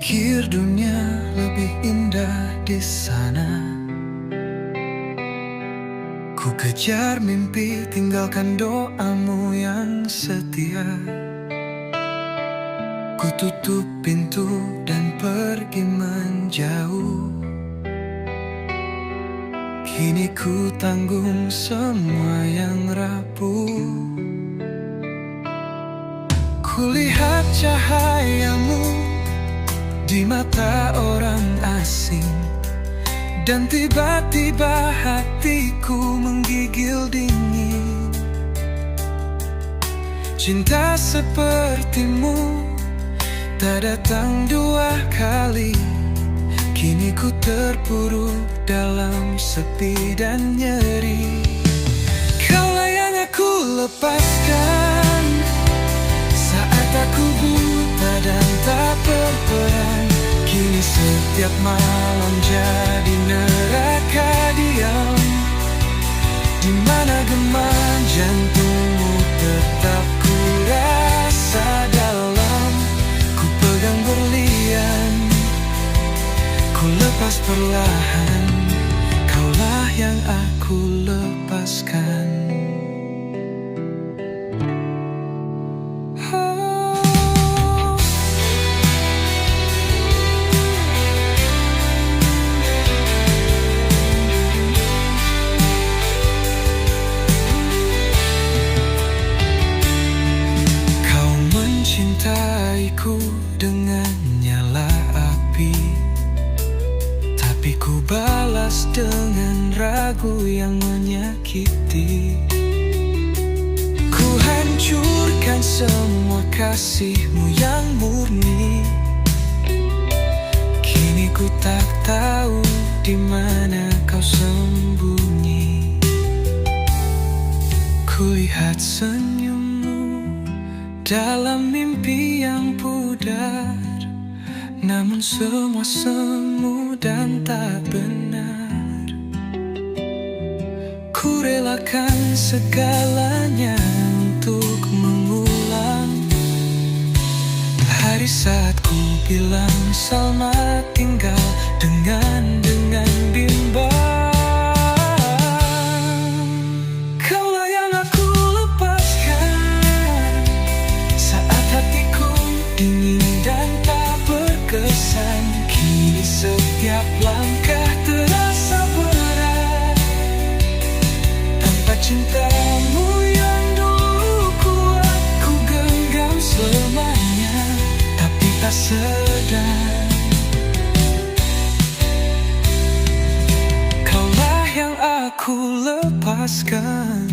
Pikir dunia lebih indah di sana. Ku kejar mimpi, tinggalkan doamu yang setia. Ku tutup pintu dan pergi menjauh. Kini ku tanggung semua yang rapuh. Kulihat cahayamu di mata orang asing, dan tiba-tiba hatiku menggigil dingin. Cinta sepertimu tak datang dua kali. Kini ku terpuruk dalam sepi dan nyeri. Kaulah yang aku lepaskan saat aku buta dan tak berperan. Kini setiap malam jadi neraka diam, di mana gema jantungmu tetap ku rasa dalam. Ku pegang berlian, ku lepas perlahan. Kaulah yang aku lepaskan. Cintaiku dengan nyala api, tapi ku balas dengan ragu yang menyakiti. Ku hancurkan semua kasihmu yang murni. Kini ku tak tahu di mana kau sembunyi. Kulihat senyummu dalam mimpi yang pudar, namun semua semu dan tak benar. Ku relakan segalanya untuk mengulang hari saat ku bilang selamat tinggal dengan bimbang. Kaulah yang aku lepaskan saat hatiku dingin dan tak berkesan. Kini setiap langkah terasa berat tanpa cintamu yang dulu kuat. Ku genggam selamanya, tapi tak sedar kaulah yang aku lepaskan.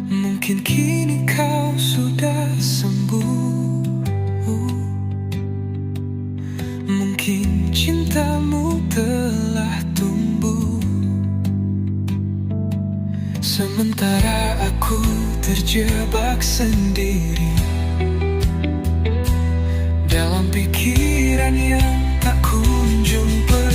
Mungkin kini kau sudah sembuh, mungkin cintamu telah tumbuh, sementara aku terjebak sendiri dalam pikiran yang tak kunjung pergi.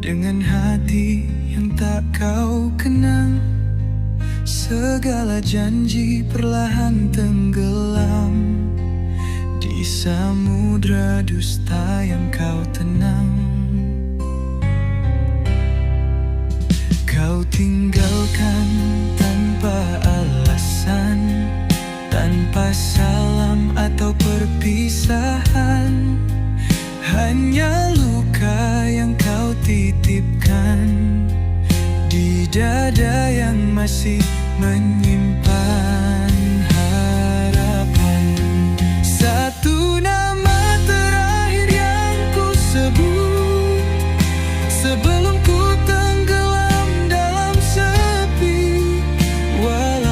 Dengan hati yang tak kau kenang, segala janji perlahan tenggelam di samudra dusta yang kau tenang. Kau tinggalkan tanpa alasan, tanpa salam atau perpisahan. Hanya luka yang kau titipkan di dada yang masih menyimpan harapan. Satu nama terakhir yang ku sebut sebelum ku tenggelam dalam sepi. Walau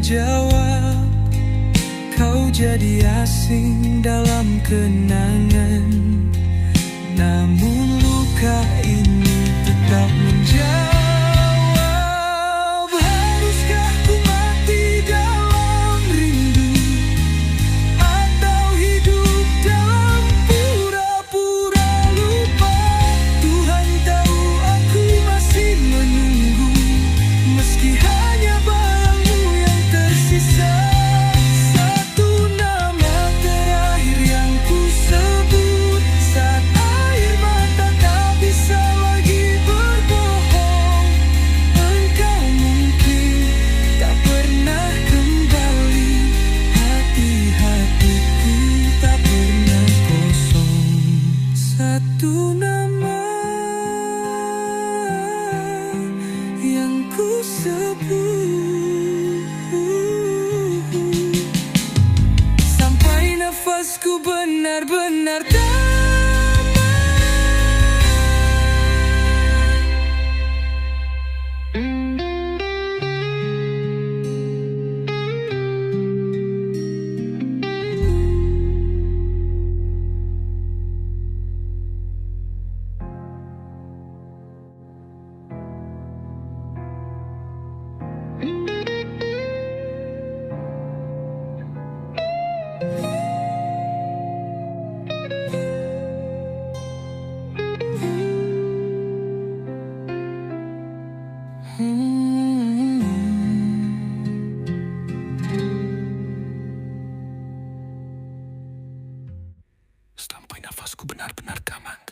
menjawab. Kau jadi asing dalam kenangan, namun luka ini tetap menjawab. Haruskah ku mati dalam rindu, atau hidup dalam pura-pura lupa? Tuhan tahu aku masih menunggu, meski hanya bayangmu yang tersisa. Satu nama terakhir yang ku sebut saat air mata tak bisa lagi berbohong. Engkau mungkin tak pernah kembali, hati-hatiku tak pernah kosong. Satu nama yang ku sebut sampai nafasku benar-benar damai. Sampai nafasku benar-benar gamat.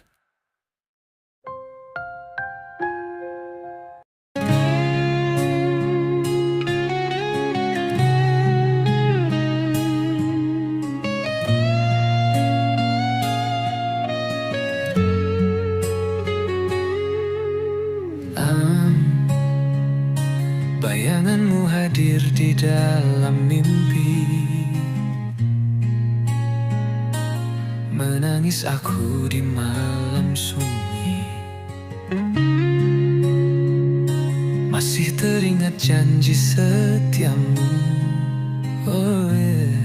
Bayanganmu hadir di dalam mimpi, menangis aku di malam sunyi. Masih teringat janji setiamu, oh yeah.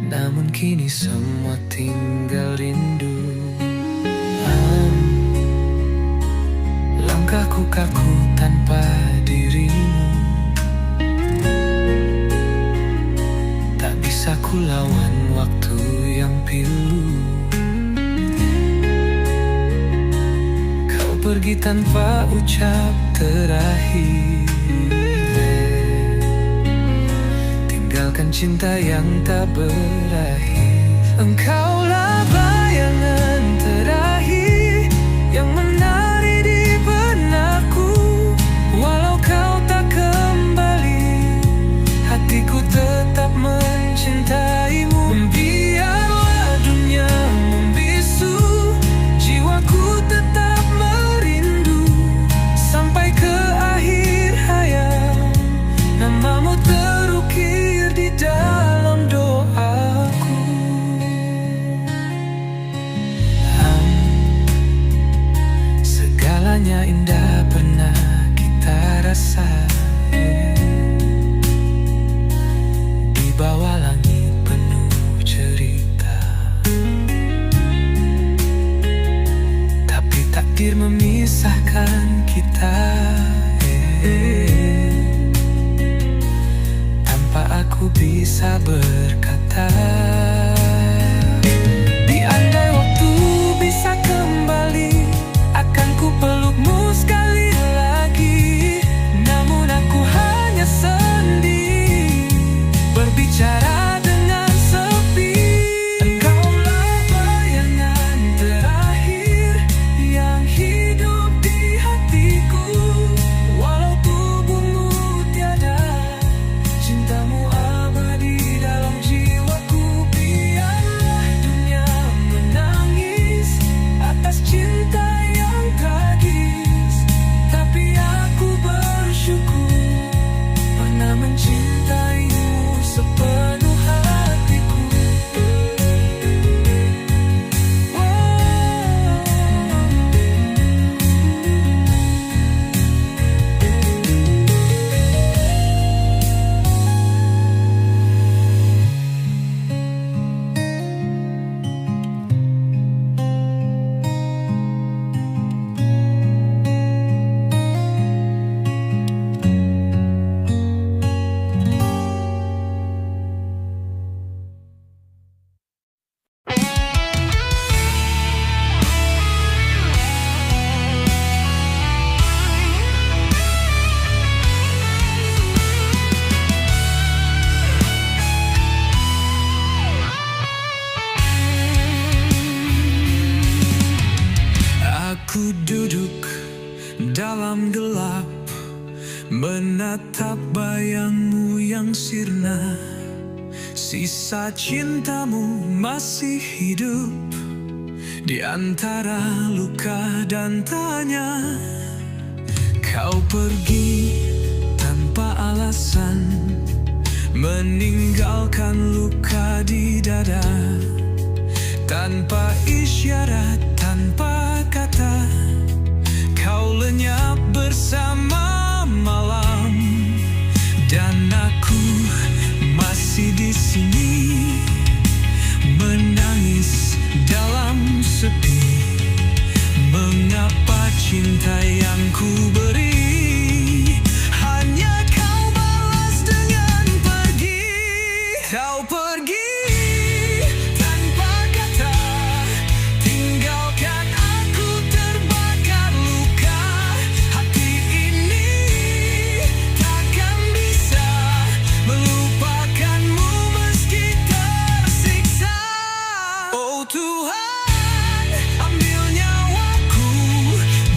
Namun kini semua tinggal rindu. Langkahku kaku tanpa dirimu, tak bisa ku lawan waktu yang pilu. Kau pergi tanpa ucap terakhir, tinggalkan cinta yang tak berakhir. Engkaulah bayangan terakhir yang menari di benakku. Walau kau tak kembali, hatiku tetap mencintaimu. Biarlah dunia membisu, jiwaku tetap merindu. Sampai ke akhir hayat, namamu terukir di dalam doaku. Segalanya indah pernah kita rasa, di bawah langit penuh cerita. Tapi takdir memisahkan kita, tanpa aku bisa berkata. Diandai waktu bisa kembali, akan ku pelukmu sekali lagi. Namun aku dalam gelap, menatap bayangmu yang sirna. Sisa cintamu masih hidup di antara luka dan tanya. Kau pergi tanpa alasan, meninggalkan luka di dada. Tanpa isyarat, tanpa kata, kau lenyap bersama malam. Dan aku masih di sini, menangis dalam sepi. Mengapa cinta yang ku beri hanya kau balas dengan pergi? Kau pergi tanpa kata, tinggalkan aku terbakar luka. Hati ini takkan bisa melupakanmu meski tersiksa. Oh Tuhan, ambil nyawaku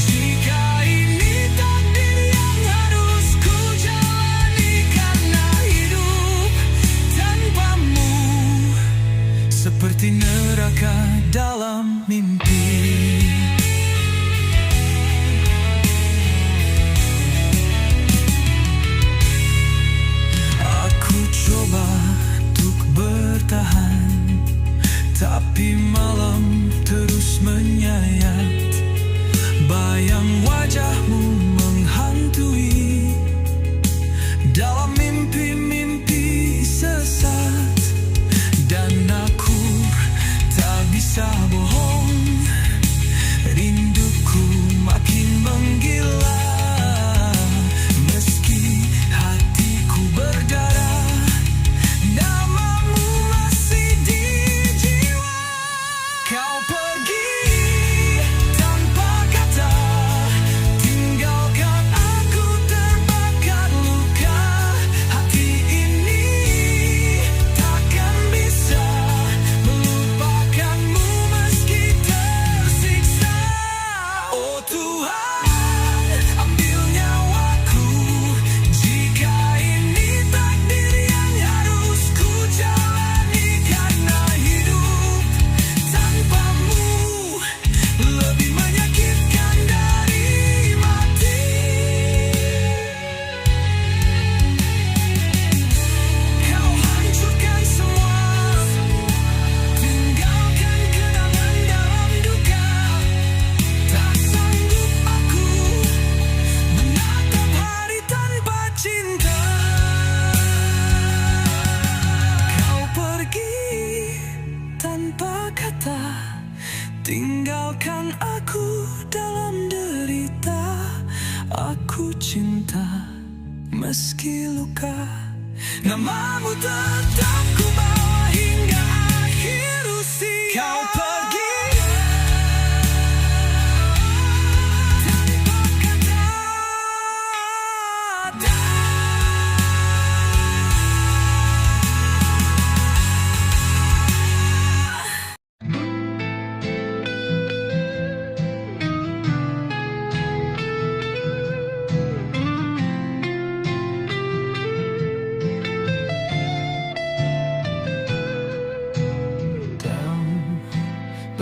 jika ini takdir yang harus ku jalani. Karena hidup tanpamu seperti neraka dalam mimpi. Aku coba untuk bertahan, tapi malam terus menyayat. Bayang wajahmu menghantui dalam mimpi-mimpi sesat. Dan aku tak bisa bohong, rinduku makin menggila. Meski hatiku berdarah, namamu masih di jiwa. Kau pergi tanpa kata, tinggalkan aku terbakar luka. Hati ini takkan bisa melupakanmu meski tersiksa. Oh Tuhan, ambil nyawaku jika ini takdir yang harus ku jalani. Karena hidup tanpamu lebih menyakitkan dari mati. Kau hancurkan semua, tinggalkan kenangan dalam duka. Tak sanggup aku menatap hari tanpa cinta. Kau pergi tanpa kata, tinggalkan aku dalam derita. Aku cinta meski luka, namamu tetap ku bawa hingga akhir usia. Kau pergi tanpa kata.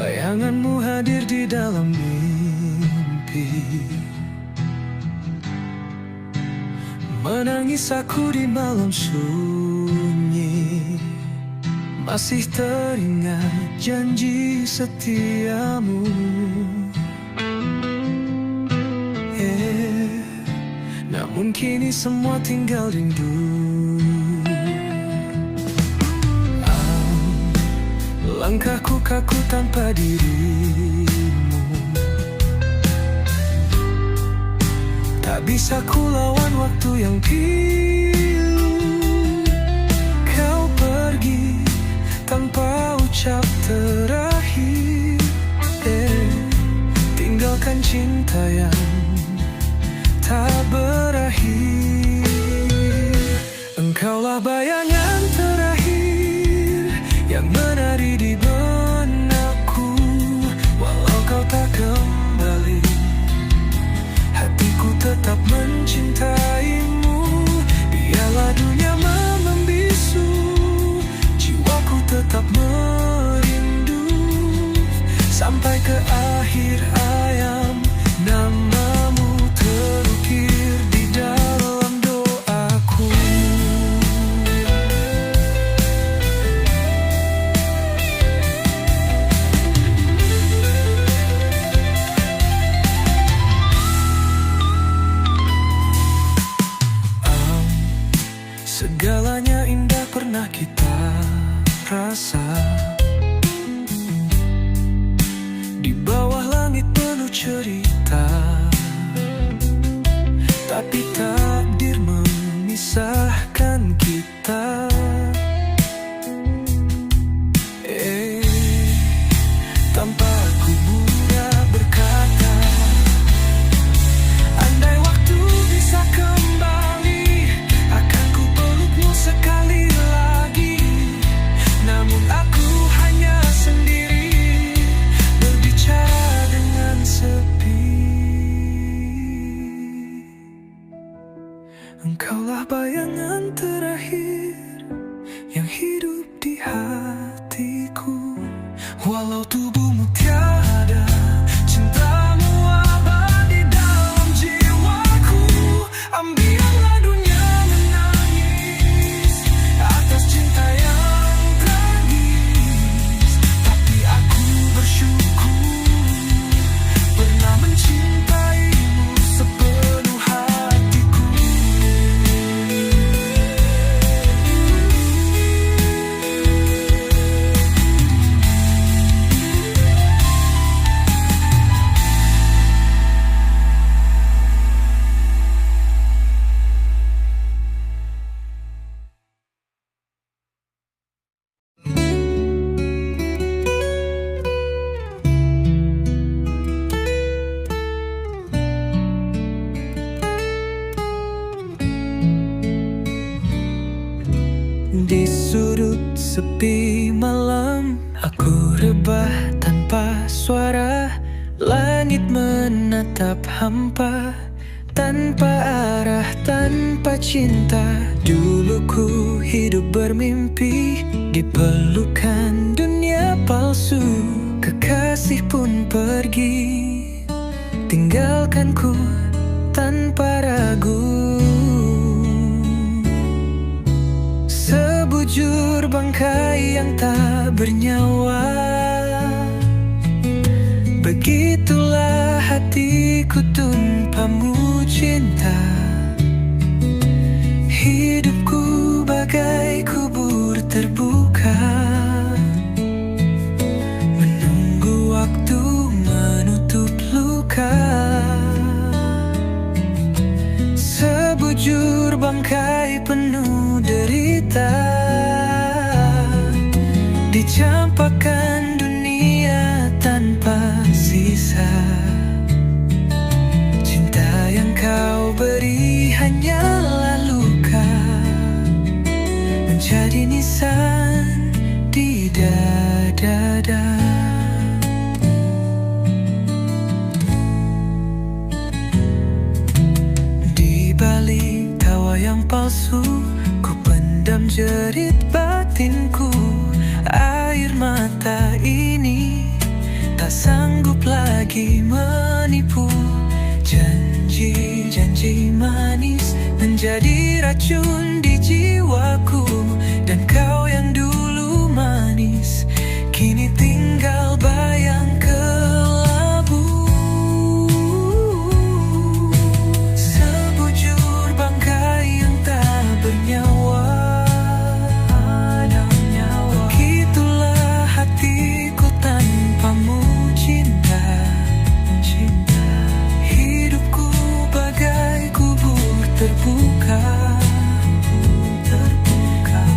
Bayanganmu hadir di dalam mimpi, menangis aku di malam sunyi. Masih teringat janji setiamu. Namun kini semua tinggal rindu. Langkahku kaku tanpa dirimu. Tak bisa ku lawan waktu yang pilu. Kau pergi tanpa ucap terakhir. Tinggalkan cinta yang tak berakhir. Engkaulah bayangan terakhir yang menari di benakku. Walau kau tak kembali, hati mencintaimu. Biarlah dunia membisu, jiwaku tetap merindu. Sampai ke akhir ayam, namamu terukir di dalam doaku. Segalanya indah pernah kita rasa, di bawah langit penuh cerita. Tapi takdir memisahkan kita. Tanpa aku mudah berkata, andai waktu bisa kembali, akan ku pelukmu sekali lagi. Namun aku hanya sendiri, berbicara dengan sepi. Engkaulah bayangan terakhir yang hidup di hatiku. Walau tubuhmu tiada, cintamu abadi dalam jiwaku. Ambillah dunia menangis atas cinta yang tragis, tapi aku bersyukur pernah mencintaimu sepenuh hatiku. Di sudut sepi malam, aku rebah tanpa suara. Langit menatap hampa, tanpa arah, tanpa cinta. Dulu ku hidup bermimpi di pelukan dunia palsu. Kekasih pun pergi, tinggalkanku tanpa ragu. Sebujur bangkai yang tak bernyawa, begitulah hatiku tanpamu cinta. Hidupku bagai kubur terbuka, menunggu waktu menutup luka. Sebujur bangkai penuh derita, dicampakkan dunia tanpa sisa. Cinta yang kau beri hanyalah luka, menjadi nisan di dada. Di balik tawa yang palsu, ku pendam jerit batinku. Air mata ini tak sanggup lagi menipu. Janji-janji manis menjadi racun di jiwaku. Dan kau yang dulu manis, kini tinggal bayang kelabu. Sebujur bangkai yang tak bernyawa, begitulah hatiku tanpamu cinta. Hidupku bagai kubur terbuka,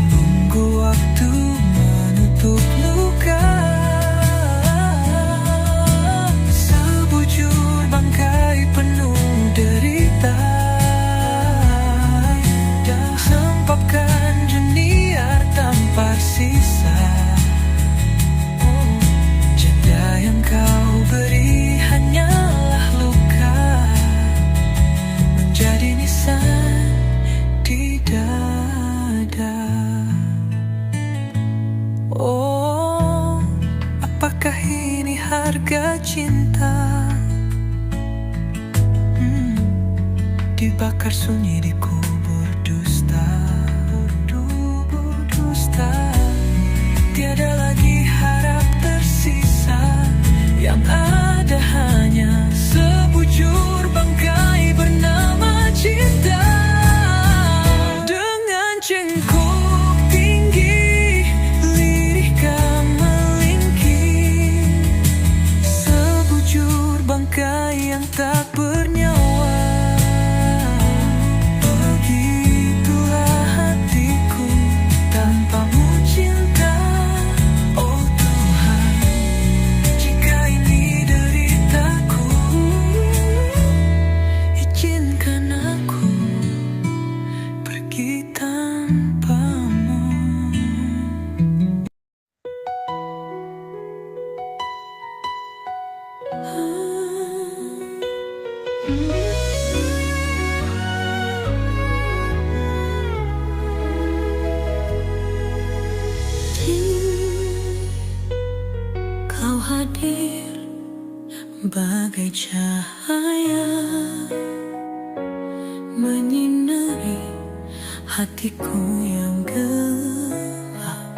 menunggu waktu menutup luka. Sebujur bangkai penuh derita, sempapkan dunia tanpa sisa. Janda yang kau beri hanyalah luka, menjadi nisan di dada. Oh, apakah ini harga cinta? Dibakar sunyi di kubur dusta. Dusta. Tiada lagi harap tersisa, yang ada hanya sebujur bangkai bernama cinta. Dengan cengkok tinggi, lirikkan melingkir, sebujur bangkai yang tak bernyawa. Begitulah hatiku tanpamu cinta. Oh Tuhan, jika ini deritaku, izinkan aku pergi tanpamu. Kau hadir bagai cahaya, menyinari hatiku yang gelap.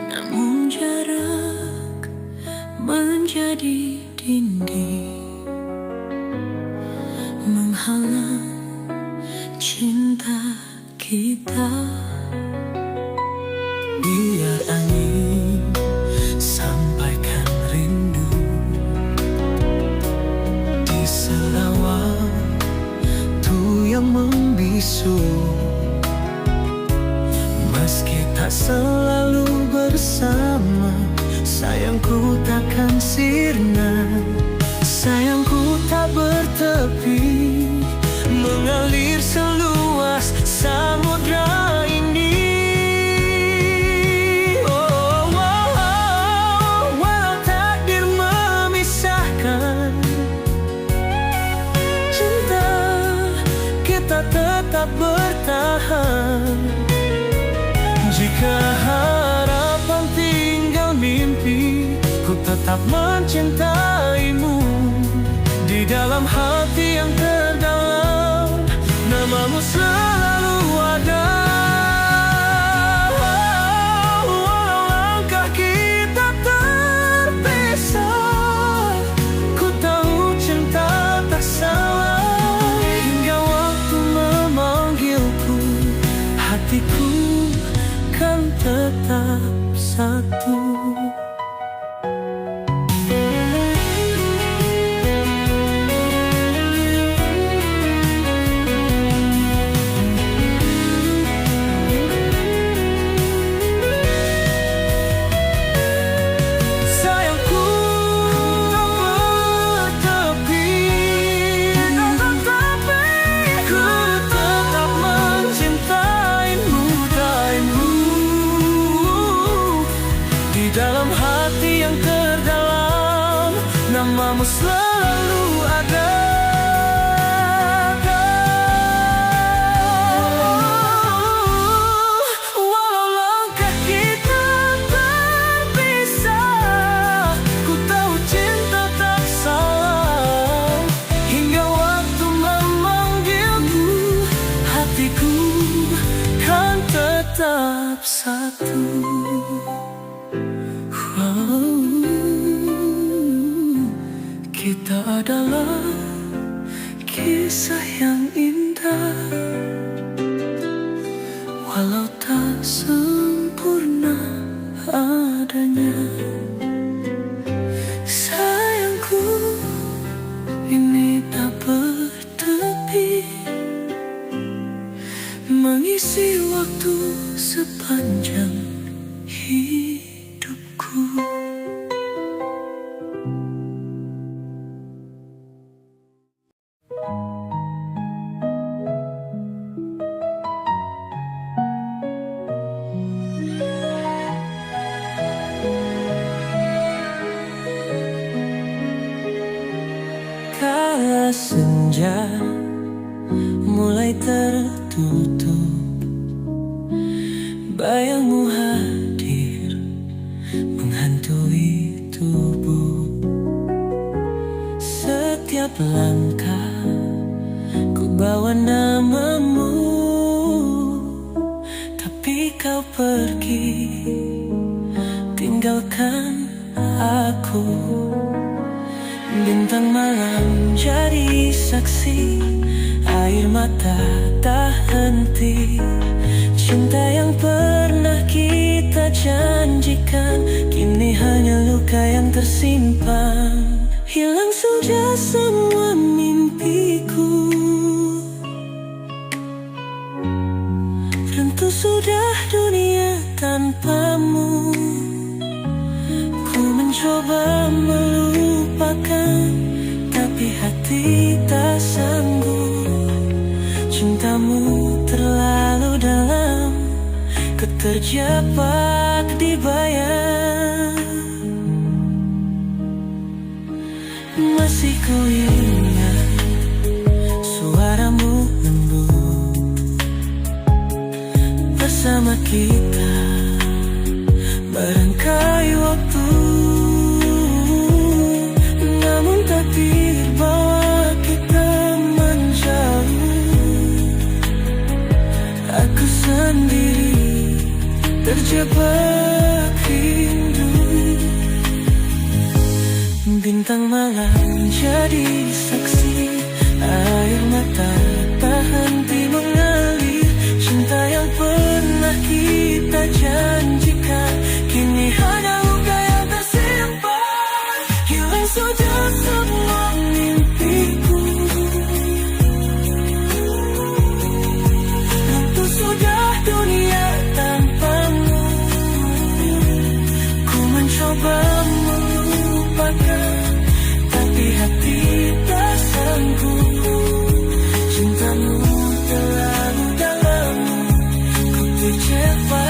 Namun jarak menjadi dinding, menghalang cinta kita. Biar angin sampaikan rindu di sela waktu yang membisu. Meski tak selalu bersama, sayangku takkan sirna. Sayangku tak bertepi, mengalir seluas samudra ini. Walau takdir memisahkan, cinta kita tetap bertahan. Jika harapan tinggal mimpi, ku tetap mencintaimu. Di dalam hati yang terdalam, namamu selalu ada. Walau langkah kita terpisah, ku tahu cinta tak salah. Hingga waktu memanggilku, hatiku kan tetap satu. Dalam hati yang terdalam, namamu selalu ada. Walau langkah kita terpisah, ku tahu cinta tak salah. Hingga waktu memanggilku, hatiku kan tetap satu. Kita adalah kisah yang indah, walau tak sempurna adanya. Sayangku, ini tak bertepi, mengisi waktu sepanjang hidupku. Kala senja mulai tertutup. Bayangmu hadir menghantui tubuh. Setiap langkah ku bawa namamu, tapi kau pergi tinggalkan aku. Bintang malam jadi saksi, air mata tak henti. Cinta yang pernah kita janjikan kini hanya luka yang tersimpan. Hilang sudah semua mimpiku, runtuh sudah dunia tanpamu. Ku mencoba melupakan, tapi hati tak sanggup. Cintamu terlalu dalam, ku terjebak di bayang. Masih ku ingat suaramu lembut bersama kita barangkali waktu. Namun takdir bawa kita menjauh. Aku sendiri terjebak rindu. Bintang malam jadi saksi, air mata tak henti mengalir. Cinta yang pernah kita janjikan kini hanya luka yang tersimpan. Hilang sudah semua mimpiku, runtuh sudah dunia tanpamu. Ku mencoba melupakan, tapi hati tak sanggup. Cintamu terlalu dalam, ku terjebak